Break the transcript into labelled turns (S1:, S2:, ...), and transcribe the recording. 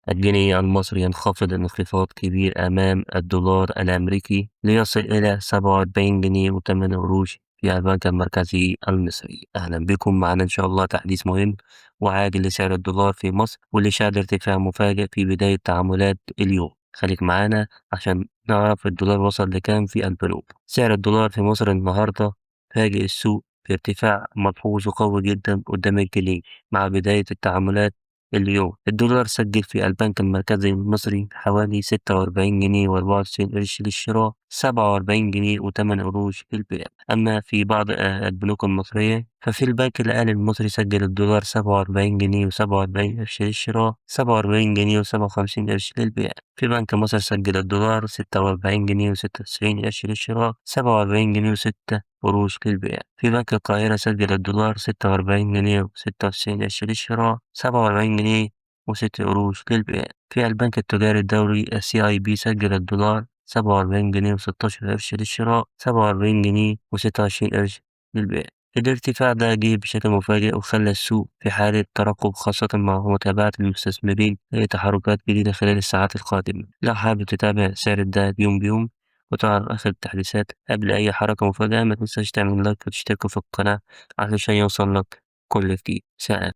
S1: الجنيه المصري ينخفض انخفاض كبير أمام الدولار الأمريكي ليصل إلى 47 جنيه وثمان قروش في البنك المركزي المصري. أهلا بكم معنا إن شاء الله تحديث مهم وعاجل لسعر الدولار في مصر واللي شهد ارتفاع مفاجئ في بداية تعاملات اليوم. خليك معانا عشان نعرف الدولار وصل لكام في البنوك. سعر الدولار في مصر النهاردة فاجئ السوق بارتفاع ملحوظ وقوي جدا قدام الجنيه مع بداية التعاملات اليوم. الدولار سجل في البنك المركزي المصري حوالي 46 جنيه و94 قرش للشراء، 47 جنيه وثمان قروش للبيع. أما في بعض البنوك المصرية ففي البنك الأهلي المصري سجل الدولار 47 جنيه و47 قرش للشراء، 47 جنيه و57 قرش للبيع. في بنك مصر سجل الدولار 46 جنيه و96 قرش للشراء، 47 جنيه و6 قروش للبيع. في بنك القاهرة سجل الدولار 46 جنيه و96 قرش للشراء، 47 جنيه وست قروش للبيع. في البنك التجاري الدولي CIB سجل الدولار 47 جنيه وستاشر قرش للشراء، 47 جنيه و26 قرش للبيع. الارتفاع ده جه بشكل مفاجئ وخلى السوق في حالة ترقب، خاصة مع متابعة المستثمرين أي تحركات جديدة خلال الساعات القادمة. لو حابب تتابع سعر الدهب يوم بيوم وتعرف آخر التحديثات قبل أي حركة مفاجئة، متنساش تعمل لايك وتشترك في القناة عشان يوصلك كل جديد. سلام.